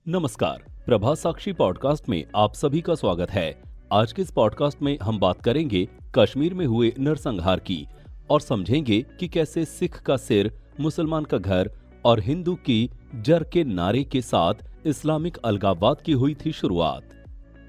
नमस्कार, प्रभात साक्षी पॉडकास्ट में आप सभी का स्वागत है। आज के इस पॉडकास्ट में हम बात करेंगे कश्मीर में हुए नरसंहार की और समझेंगे कि कैसे सिख का सिर, मुसलमान का घर और हिंदू की जर के नारे के साथ इस्लामिक अलगाववाद की हुई थी शुरुआत।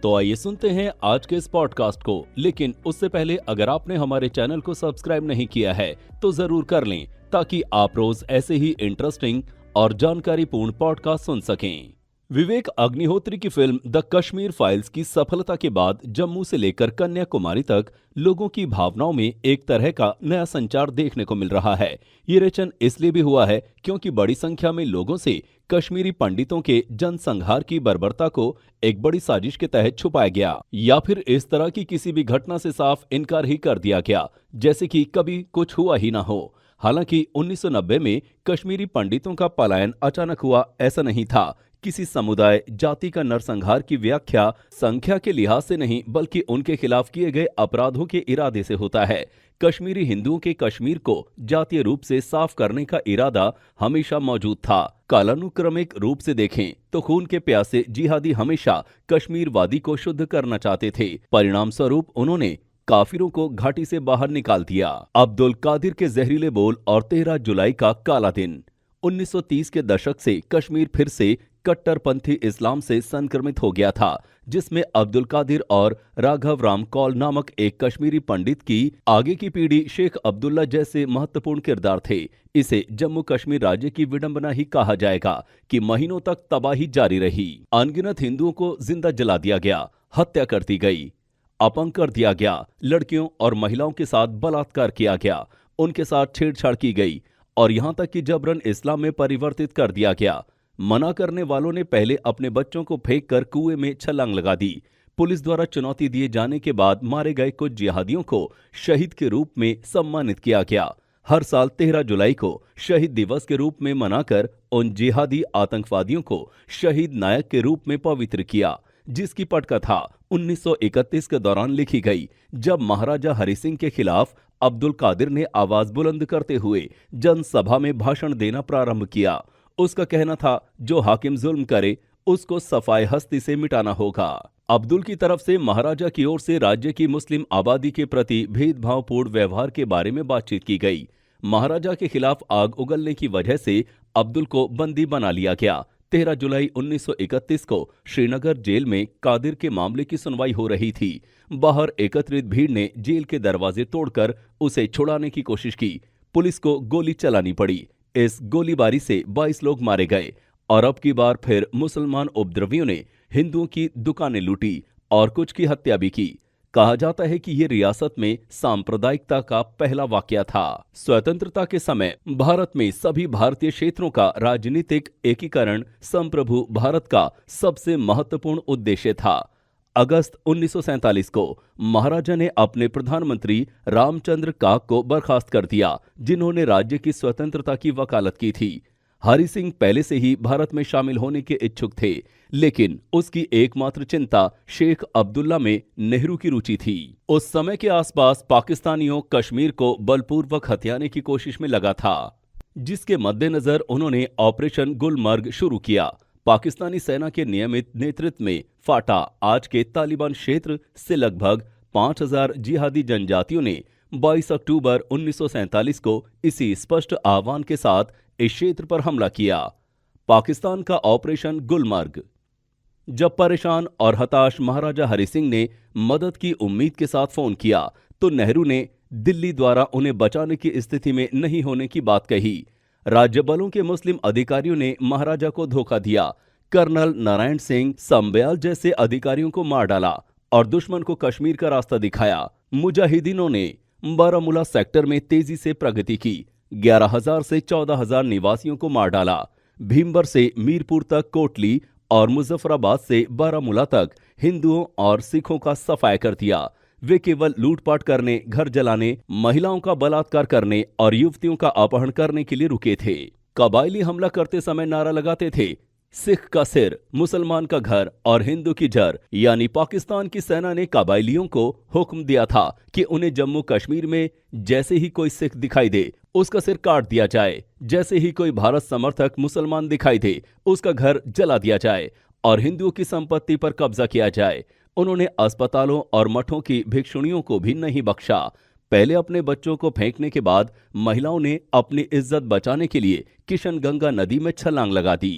तो आइए सुनते हैं आज के इस पॉडकास्ट को। लेकिन उससे पहले अगर आपने हमारे चैनल को सब्सक्राइब नहीं किया है तो जरूर कर लें, ताकि आप रोज ऐसे ही इंटरेस्टिंग और जानकारीपूर्ण पॉडकास्ट सुन सकें। विवेक अग्निहोत्री की फिल्म द कश्मीर फाइल्स की सफलता के बाद जम्मू से लेकर कन्याकुमारी तक लोगों की भावनाओं में एक तरह का नया संचार देखने को मिल रहा है। ये रेचन इसलिए भी हुआ है क्योंकि बड़ी संख्या में लोगों से कश्मीरी पंडितों के जनसंहार की बर्बरता को एक बड़ी साजिश के तहत छुपाया गया, या फिर इस तरह की किसी भी घटना से साफ इनकार ही कर दिया गया, जैसे कि कभी कुछ हुआ ही ना हो। हालांकि 1990 में कश्मीरी पंडितों का पलायन अचानक हुआ, ऐसा नहीं था। किसी समुदाय जाति का नरसंहार की व्याख्या संख्या के लिहाज से नहीं, बल्कि उनके खिलाफ किए गए अपराधों के इरादे से होता है। कश्मीरी हिंदुओं के कश्मीर को जातीय रूप से साफ करने का इरादा हमेशा मौजूद था। कालानुक्रमिक रूप से देखें तो खून के प्यासे जिहादी हमेशा कश्मीर वादी को शुद्ध करना चाहते थे। परिणाम स्वरूप उन्होंने काफिरों को घाटी से बाहर निकाल दिया। अब्दुल कादिर के जहरीले बोल और 13 जुलाई का काला दिन। 1930 के दशक से कश्मीर फिर से कट्टरपंथी इस्लाम से संक्रमित हो गया था, जिसमें अब्दुल कादिर और राघव राम कौल नामक एक कश्मीरी पंडित की आगे की पीढ़ी शेख अब्दुल्ला जैसे महत्वपूर्ण किरदार थे। इसे जम्मू कश्मीर राज्य की विडंबना ही कहा जाएगा कि महीनों तक तबाही जारी रही। अनगिनत हिंदुओं को जिंदा जला दिया गया, हत्या कर दी गई, अपंग कर दिया गया, लड़कियों और महिलाओं के साथ बलात्कार किया गया, उनके साथ छेड़छाड़ की गई और यहाँ तक कि जबरन इस्लाम में परिवर्तित कर दिया गया। मना करने वालों ने पहले अपने बच्चों को फेंककर कुएं में छलांग लगा दी। पुलिस द्वारा चुनौती दिए जाने के बाद मारे गए कुछ जिहादियों को शहीद के रूप में सम्मानित किया गया। हर साल 13 जुलाई को शहीद दिवस के रूप में मनाकर उन जिहादी आतंकवादियों को शहीद नायक के रूप में पवित्र किया, जिसकी पटकथा 1931 के दौरान लिखी गई, जब महाराजा हरि सिंह के खिलाफ अब्दुल कादिर ने आवाज बुलंद करते हुए जनसभा में भाषण देना प्रारंभ किया। उसका कहना था, जो हाकिम जुल्म करे उसको सफाई हस्ती से मिटाना होगा। अब्दुल की तरफ से महाराजा की ओर से राज्य की मुस्लिम आबादी के प्रति भेदभावपूर्ण व्यवहार के बारे में बातचीत की गई। महाराजा के खिलाफ आग उगलने की वजह से अब्दुल को बंदी बना लिया गया। 13 जुलाई 1931 को श्रीनगर जेल में कादिर के मामले की सुनवाई हो रही थी। बाहर एकत्रित भीड़ ने जेल के दरवाजे तोड़कर उसे छुड़ाने की कोशिश की। पुलिस को गोली चलानी पड़ी। इस गोलीबारी से 22 लोग मारे गए और अब की बार फिर मुसलमान उपद्रवियों ने हिंदुओं की दुकानें लूटी और कुछ की हत्या भी की। कहा जाता है कि ये रियासत में सांप्रदायिकता का पहला वाकया था। स्वतंत्रता के समय भारत में सभी भारतीय क्षेत्रों का राजनीतिक एकीकरण संप्रभु भारत का सबसे महत्वपूर्ण उद्देश्य था। अगस्त 1947 को महाराजा ने अपने प्रधानमंत्री रामचंद्र काक को बर्खास्त कर दिया, जिन्होंने राज्य की स्वतंत्रता की वकालत की थी। हरि सिंह पहले से ही भारत में शामिल होने के इच्छुक थे, लेकिन उसकी एकमात्र चिंता शेख अब्दुल्ला में नेहरू की रुचि थी। उस समय के आसपास पाकिस्तानियों कश्मीर को बलपूर्वक हथियाने की कोशिश में लगा था, जिसके मद्देनजर उन्होंने ऑपरेशन गुलमर्ग शुरू किया। पाकिस्तानी सेना के नियमित नेतृत्व में फाटा आज के तालिबान क्षेत्र से लगभग 5000 जिहादी जनजातियों ने 22 अक्टूबर 1947 को इसी स्पष्ट आह्वान के साथ इस क्षेत्र पर हमला किया। पाकिस्तान का ऑपरेशन गुलमर्ग। जब परेशान और हताश महाराजा हरि सिंह ने मदद की उम्मीद के साथ फोन किया, तो नेहरू ने दिल्ली द्वारा उन्हें बचाने की स्थिति में नहीं होने की बात कही। राज्य बलों के मुस्लिम अधिकारियों ने महाराजा को धोखा दिया। कर्नल नारायण सिंह संबयाल जैसे अधिकारियों को मार डाला और दुश्मन को कश्मीर का रास्ता दिखाया। मुजाहिदीनों ने बारामूला सेक्टर में तेजी से प्रगति की। 11,000 से 14,000 निवासियों को मार डाला। भीमबर से मीरपुर तक कोटली और मुजफ्फराबाद से बारामूला तक हिंदुओं और सिखों का सफाया कर दिया। वे केवल लूटपाट करने, घर जलाने, महिलाओं का बलात्कार करने और युवतियों का अपहरण करने के लिए रुके थे। कबायली हमला करते समय नारा लगाते थे, सिख का सिर, मुसलमान का घर और हिंदू की जड़। यानी पाकिस्तान की सेना ने कबायलियों को हुक्म दिया था कि उन्हें जम्मू कश्मीर में जैसे ही कोई सिख दिखाई दे उसका सिर काट दिया जाए, जैसे ही कोई भारत समर्थक मुसलमान दिखाई दे उसका घर जला दिया जाए और हिंदुओं की संपत्ति पर कब्जा किया जाए। उन्होंने अस्पतालों और मठों की भिक्षुणियों को भी नहीं बख्शा। पहले अपने बच्चों को फेंकने के बाद महिलाओं ने अपनी इज्जत बचाने के लिए किशनगंगा नदी में छलांग लगा दी।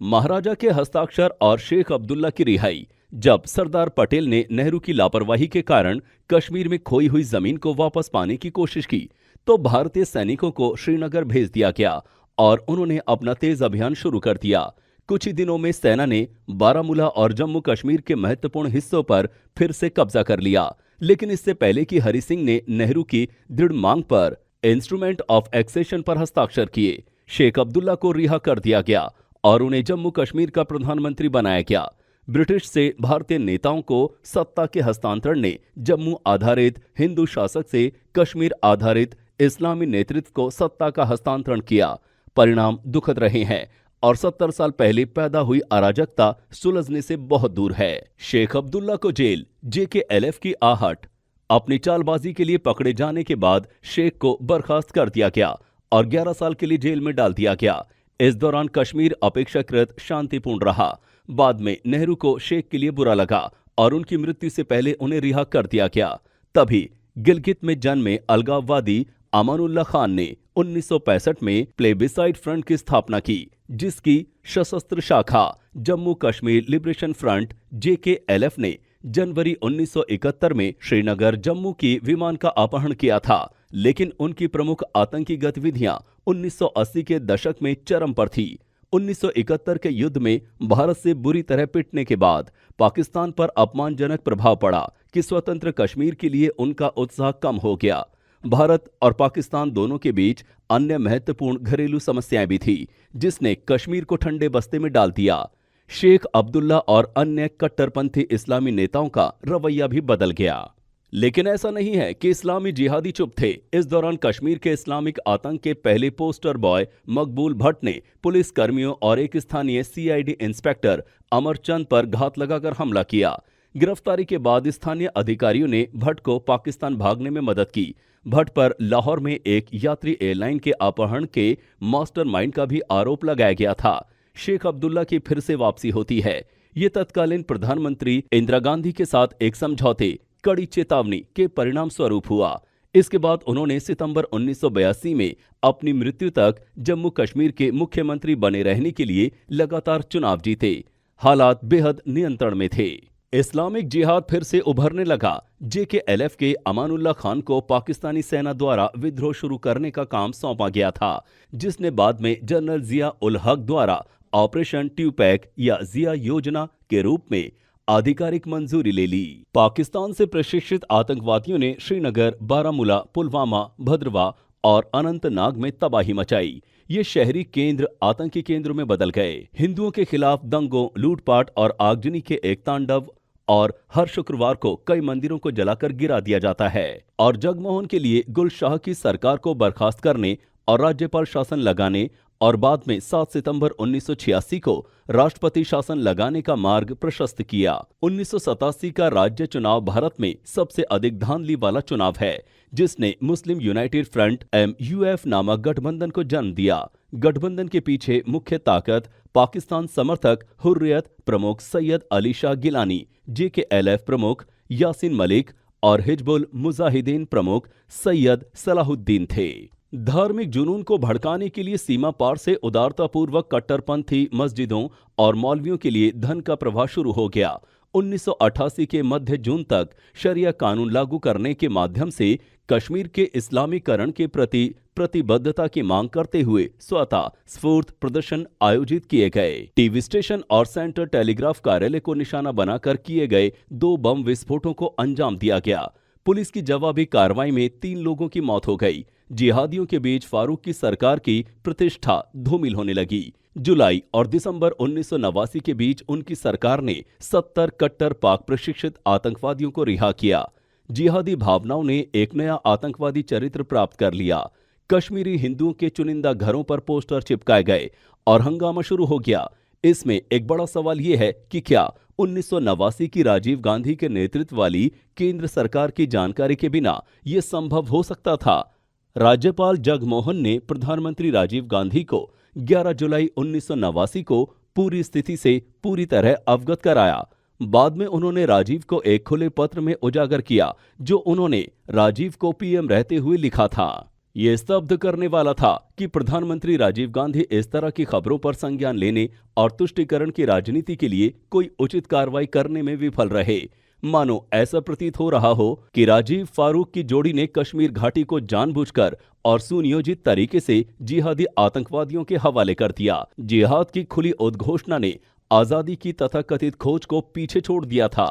महाराजा के हस्ताक्षर और शेख अब्दुल्ला की रिहाई। जब सरदार पटेल ने नेहरू की लापरवाही के कारण कश्मीर में खोई हुई जमीन को वापस पाने की कोशिश की, तो भारतीय सैनिकों को श्रीनगर भेज दिया गया और उन्होंने अपना तेज अभियान शुरू कर दिया। कुछ ही दिनों में सेना ने बारामूला और जम्मू कश्मीर के महत्वपूर्ण हिस्सों पर फिर से कब्जा कर लिया, लेकिन इससे पहले कि हरि सिंह ने नेहरू की दृढ़ मांग पर इंस्ट्रूमेंट ऑफ एक्सेशन पर हस्ताक्षर किए, शेख अब्दुल्ला को रिहा कर दिया गया और उन्हें जम्मू कश्मीर का प्रधानमंत्री बनाया गया। ब्रिटिश से भारतीय नेताओं को सत्ता के हस्तांतरण ने जम्मू आधारित हिंदू शासक से कश्मीर आधारित इस्लामी नेतृत्व को सत्ता का हस्तांतरण किया। परिणाम दुखद रहे हैं और 70 साल पहले पैदा हुई अराजकता सुलझने से बहुत दूर है। शेख अब्दुल्ला को जेल, JKLF की आहट। अपनी चालबाजी के लिए पकड़े जाने के बाद शेख को बर्खास्त कर दिया गया और 11 साल के लिए जेल में डाल दिया गया। इस दौरान कश्मीर अपेक्षाकृत शांतिपूर्ण रहा। बाद में नेहरू को शेख के लिए बुरा लगा और उनकी मृत्यु से पहले उन्हें रिहा कर दिया गया। तभी गिलगित में जन्मे अलगाववादी अमानुल्लाह खान ने 1965 में प्लेबिसाइड फ्रंट की स्थापना की, जिसकी सशस्त्र शाखा Jammu Kashmir liberation front JKLF ने जनवरी 1971 में श्रीनगर जम्मू की विमान का अपहरण किया था। लेकिन उनकी प्रमुख आतंकी गतिविधियां 1980 के दशक में चरम पर थी। 1971 के युद्ध में भारत से बुरी तरह पिटने के बाद पाकिस्तान पर अपमानजनक प्रभाव पड़ा कि स्वतंत्र कश्मीर के लिए उनका उत्साह कम हो गया। भारत और पाकिस्तान दोनों के बीच अन्य महत्वपूर्ण घरेलू समस्याएं भी थी, जिसने कश्मीर को ठंडे बस्ते में डाल दिया। शेख अब्दुल्ला और अन्य कट्टरपंथी इस्लामी नेताओं का रवैया भी बदल गया। लेकिन ऐसा नहीं है कि इस्लामी जिहादी चुप थे। इस दौरान कश्मीर के इस्लामिक आतंक के पहले पोस्टर बॉय मकबूल भट्ट ने पुलिस कर्मियों और एक स्थानीय CID इंस्पेक्टर अमरचंद पर घात लगाकर हमला किया। गिरफ्तारी के बाद स्थानीय अधिकारियों ने भट्ट को पाकिस्तान भागने में मदद की। भट्ट पर लाहौर में एक यात्री एयरलाइन के अपहरण के मास्टरमाइंड का भी आरोप लगाया गया था। शेख अब्दुल्ला की फिर से वापसी होती है। ये तत्कालीन प्रधानमंत्री इंदिरा गांधी के साथ एक समझौते, कड़ी चेतावनी के परिणाम स्वरूप हुआ। इसके बाद उन्होंने सितंबर 1982 में अपनी मृत्यु तक जम्मू कश्मीर के मुख्यमंत्री बने रहने के लिए लगातार चुनाव जीते। हालात बेहद नियंत्रण में थे। इस्लामिक जिहाद फिर से उभरने लगा। JKLF के अमानुल्लाह खान को पाकिस्तानी सेना द्वारा विद्रोह शुरू करने का काम सौंपा गया था, जिसने बाद में जनरल जिया उल हक द्वारा ऑपरेशन ट्यूपैक या जिया योजना के रूप में आधिकारिक मंजूरी ले ली। पाकिस्तान से प्रशिक्षित आतंकवादियों ने श्रीनगर, बारामूला, पुलवामा, भद्रवाह और अनंतनाग में तबाही मचाई। ये शहरी केंद्र आतंकी केंद्रों में बदल गए। हिंदुओं के खिलाफ दंगों, लूटपाट और आगजनी के एक तांडव, और हर शुक्रवार को कई मंदिरों को जलाकर गिरा दिया जाता है। और जगमोहन के लिए गुल शाह की सरकार को बर्खास्त करने और राज्यपाल शासन लगाने और बाद में 7 सितंबर 1986 को राष्ट्रपति शासन लगाने का मार्ग प्रशस्त किया। 1987 का राज्य चुनाव भारत में सबसे अधिक धांधली वाला चुनाव है, जिसने मुस्लिम यूनाइटेड फ्रंट MUF नामक गठबंधन को जन्म दिया। गठबंधन के पीछे मुख्य ताकत पाकिस्तान समर्थक हुर्रियत प्रमुख सैयद अली शाह गिलानी, JKLF प्रमुख यासीन मलिक और हिजबुल मुजाहिदीन प्रमुख सैयद सलाहुद्दीन थे। धार्मिक जुनून को भड़काने के लिए सीमा पार से उदारतापूर्वक कट्टरपंथी मस्जिदों और मौलवियों के लिए धन का प्रवाह शुरू हो गया। 1988 के मध्य जून तक शरिया कानून लागू करने के माध्यम से कश्मीर के इस्लामीकरण के प्रति प्रतिबद्धता की मांग करते हुए स्वतः स्फूर्त प्रदर्शन आयोजित किए गए। टीवी स्टेशन और सेंट्रल टेलीग्राफ कार्यालय को निशाना बनाकर किए गए 2 बम विस्फोटों को अंजाम दिया गया। पुलिस की जवाबी कार्रवाई में 3 लोगों की मौत हो गई। जिहादियों के बीच फारूक की सरकार की प्रतिष्ठा धूमिल होने लगी। जुलाई और दिसंबर 1989 के बीच उनकी सरकार ने 70 कट्टर पाक प्रशिक्षित आतंकवादियों को रिहा किया। जिहादी भावनाओं ने एक नया आतंकवादी चरित्र प्राप्त कर लिया। कश्मीरी हिंदुओं के चुनिंदा घरों पर पोस्टर चिपकाए गए और हंगामा शुरू हो गया। इसमें एक बड़ा सवाल यह है कि क्या 1989 की राजीव गांधी के नेतृत्व वाली केंद्र सरकार की जानकारी के बिना यह संभव हो सकता था? राज्यपाल जगमोहन ने प्रधानमंत्री राजीव गांधी को 11 जुलाई 1989 को पूरी स्थिति से पूरी तरह अवगत कराया। बाद में उन्होंने राजीव को एक खुले पत्र में उजागर किया जो उन्होंने राजीव को पीएम रहते हुए लिखा था। ये स्तब्ध करने वाला था कि प्रधानमंत्री राजीव गांधी इस तरह की खबरों पर संज्ञान लेने और तुष्टीकरण की राजनीति के लिए कोई उचित कार्रवाई करने में विफल रहे। मानो ऐसा प्रतीत हो रहा हो कि राजीव फारूक की जोड़ी ने कश्मीर घाटी को जानबूझकर और सुनियोजित तरीके से जिहादी आतंकवादियों के हवाले कर दिया। जिहाद की खुली उद्घोषणा ने आजादी की तथाकथित खोज को पीछे छोड़ दिया था।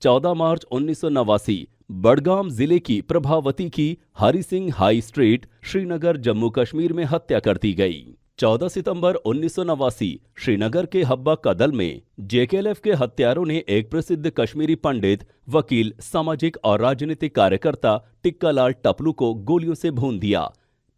14 मार्च 1989 बडगाम जिले की प्रभावती की हरि सिंह हाई स्ट्रीट, श्रीनगर, जम्मू कश्मीर में हत्या कर दी गई। 14 सितंबर 1989 श्रीनगर के हब्बा कदल में जेकेएलएफ के हत्यारों ने एक प्रसिद्ध कश्मीरी पंडित, वकील, सामाजिक और राजनीतिक कार्यकर्ता टिक्का लाल टपलू को गोलियों से भून दिया।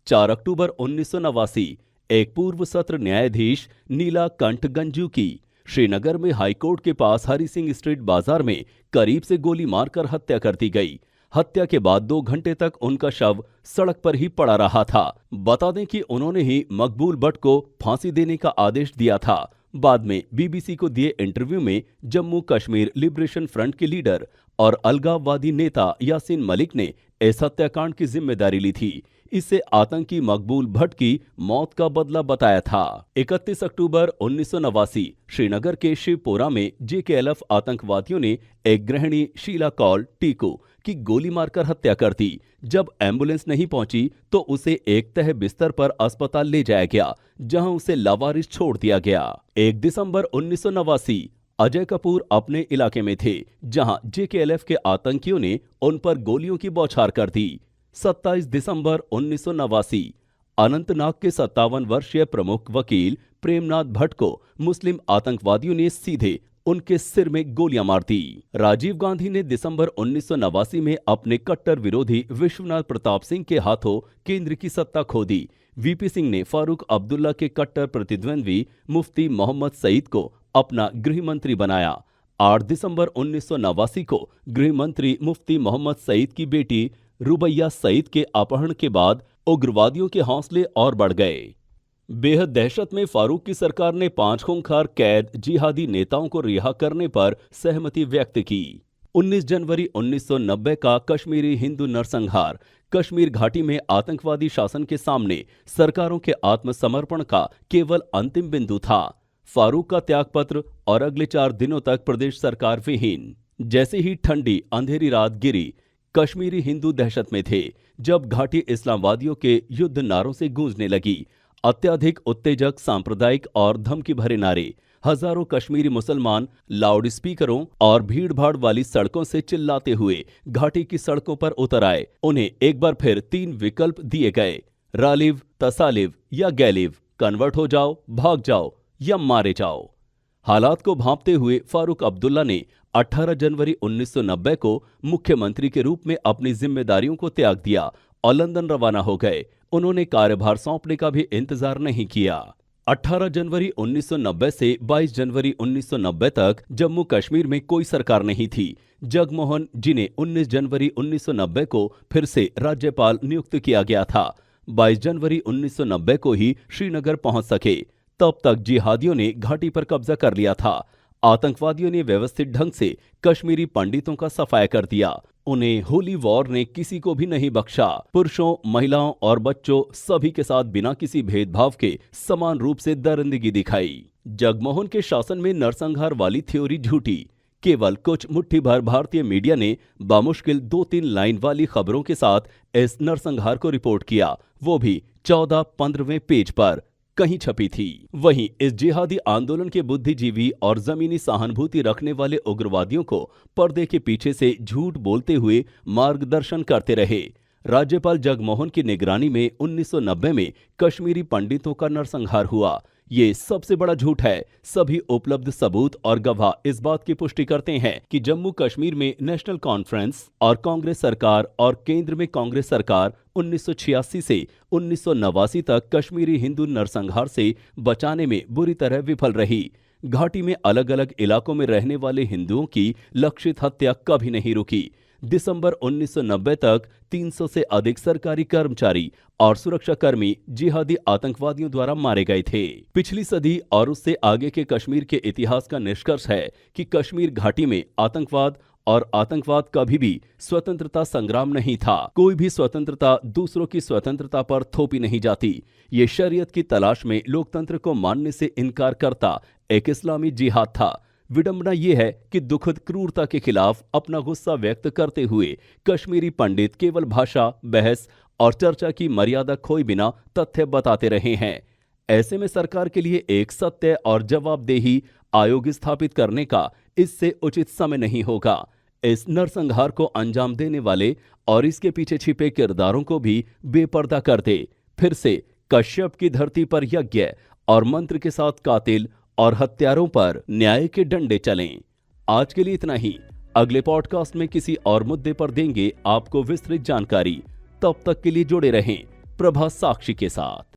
4 अक्टूबर 1989 एक पूर्व सत्र न्यायाधीश नीला कंठ गंजू की श्रीनगर में हाईकोर्ट के पास हरि सिंह स्ट्रीट बाजार में करीब से गोली मारकर हत्या कर दी गई। हत्या के बाद 2 घंटे तक उनका शव सड़क पर ही पड़ा रहा था। बता दें कि उन्होंने ही मकबूल भट्ट को फांसी देने का आदेश दिया था। बाद में बीबीसी को दिए इंटरव्यू में जम्मू कश्मीर लिबरेशन फ्रंट के लीडर और अलगाववादी नेता यासीन मलिक ने इस हत्याकांड की जिम्मेदारी ली थी। इसे आतंकी मकबूल भट्ट की मौत का बदला बताया था। 31 अक्टूबर 1989 श्रीनगर के शिवपोरा में जेकेएलएफ आतंकवादियों ने एक गृहिणी शीला कौल टीकू की गोली मारकर हत्या कर दी। जब एम्बुलेंस नहीं पहुंची तो उसे एक तह बिस्तर पर अस्पताल ले जाया गया, जहां उसे लावारिस छोड़ दिया गया। 1 दिसंबर 1989 अजय कपूर अपने इलाके में थे, जहां जेकेएलएफ के आतंकियों ने उन पर गोलियों की बौछार कर दी। 27 दिसंबर 1989 अनंतनाग के 57 वर्षीय प्रमुख वकील प्रेमनाथ भट्ट को मुस्लिम आतंकवादियों ने सीधे उनके सिर में गोलियां मार दी। राजीव गांधी ने दिसंबर 1989 में अपने कट्टर विरोधी विश्वनाथ प्रताप सिंह के हाथों केंद्र की सत्ता खो दी। वीपी सिंह ने फारूक अब्दुल्ला के कट्टर प्रतिद्वंद्वी मुफ्ती मोहम्मद सईद को अपना गृह मंत्री बनाया। 8 दिसंबर 1989 को गृह मंत्री मुफ्ती मोहम्मद सईद की बेटी रुबैया सईद के अपहरण के बाद उग्रवादियों के हौसले और बढ़ गए। बेहद दहशत में फारूक की सरकार ने 5 खूंखार कैद जिहादी नेताओं को रिहा करने पर सहमति व्यक्त की। 19 जनवरी 1990 का कश्मीरी हिंदू नरसंहार कश्मीर घाटी में आतंकवादी शासन के सामने सरकारों के आत्मसमर्पण का केवल अंतिम बिंदु था। फारूक का त्यागपत्र और अगले 4 दिनों तक प्रदेश सरकार विहीन। जैसे ही ठंडी अंधेरी रात गिरी, कश्मीरी हिंदू दहशत में थे। जब घाटी इस्लामवादियों के युद्ध नारों से गूंजने लगी, अत्यधिक उत्तेजक, सांप्रदायिक और धमकी भरे नारे, हजारों कश्मीरी मुसलमान लाउड स्पीकरों और भीड़-भाड़ वाली सड़कों से चिल्लाते हुए घाटी की सड़कों पर उतर आए। उन्हें एक बार फिर 3 विकल्प दिए गए, रालिव, तसालिव या गैलिव। कन्वर्ट हो जाओ, भाग जाओ या मारे जाओ। हालात को भांपते हुए फारूक अब्दुल्ला ने 18 जनवरी 1990 को मुख्यमंत्री के रूप में अपनी जिम्मेदारियों को त्याग दिया और लंदन रवाना हो गए। उन्होंने कार्यभार सौंपने का भी इंतजार नहीं किया। 18 जनवरी 1990 से 22 जनवरी 1990 तक जम्मू कश्मीर में कोई सरकार नहीं थी। जगमोहन, जिन्हें 19 जनवरी 1990 को फिर से राज्यपाल नियुक्त किया गया था, 22 जनवरी 1990 को ही श्रीनगर पहुंच सके। तब तक जिहादियों ने घाटी पर कब्जा कर लिया था। आतंकवादियों ने व्यवस्थित ढंग से कश्मीरी पंडितों का सफाया कर दिया। उन्हें होली वॉर ने किसी को भी नहीं बख्शा। पुरुषों, महिलाओं और बच्चों सभी के साथ बिना किसी भेदभाव के समान रूप से दरिंदगी दिखाई। जगमोहन के शासन में नरसंहार वाली थ्योरी झूठी। केवल कुछ मुट्ठी भर भारतीय मीडिया ने बामुश्किल 2-3 लाइन वाली खबरों के साथ इस नरसंहार को रिपोर्ट किया, वो भी 14-15वें पेज पर कहीं छपी थी। वहीं इस जिहादी आंदोलन के बुद्धिजीवी और जमीनी सहानुभूति रखने वाले उग्रवादियों को पर्दे के पीछे से झूठ बोलते हुए मार्गदर्शन करते रहे। राज्यपाल जगमोहन की निगरानी में 1990 में कश्मीरी पंडितों का नरसंहार हुआ। ये सबसे बड़ा झूठ है। सभी उपलब्ध सबूत और गवाह इस बात की पुष्टि करते हैं कि जम्मू कश्मीर में नेशनल कॉन्फ्रेंस और कांग्रेस सरकार और केंद्र में कांग्रेस सरकार 1986 से 1989 तक कश्मीरी हिंदू नरसंहार से बचाने में बुरी तरह विफल रही। घाटी में अलग अलग इलाकों में रहने वाले हिंदुओं की लक्षित हत्या कभी नहीं रुकी। दिसंबर 1990 तक 300 से अधिक सरकारी कर्मचारी और सुरक्षाकर्मी जिहादी आतंकवादियों द्वारा मारे गए थे। पिछली सदी और उससे आगे के कश्मीर के इतिहास का निष्कर्ष है कि कश्मीर घाटी में आतंकवाद कभी भी स्वतंत्रता संग्राम नहीं था। कोई भी स्वतंत्रता दूसरों की स्वतंत्रता पर थोपी नहीं जाती। ये शरीयत की तलाश में लोकतंत्र को मानने से इनकार करता एक इस्लामी जिहाद था। विडंबना यह है कि दुखद क्रूरता के खिलाफ अपना गुस्सा व्यक्त करते हुए कश्मीरी पंडित केवल भाषा, बहस और चर्चा की मर्यादा खोए बिना तथ्य बताते रहे हैं। ऐसे में सरकार के लिए एक सत्य और जवाबदेही आयोग स्थापित करने का इससे उचित समय नहीं होगा। इस नरसंहार को अंजाम देने वाले और इसके पीछे छिपे किरदारों को भी बेपर्दा कर दे। फिर से कश्यप की धरती पर यज्ञ और मंत्र के साथ कातिल और हत्यारों पर न्याय के डंडे चलें। आज के लिए इतना ही। अगले पॉडकास्ट में किसी और मुद्दे पर देंगे आपको विस्तृत जानकारी। तब तक के लिए जुड़े रहें प्रभा साक्षी के साथ।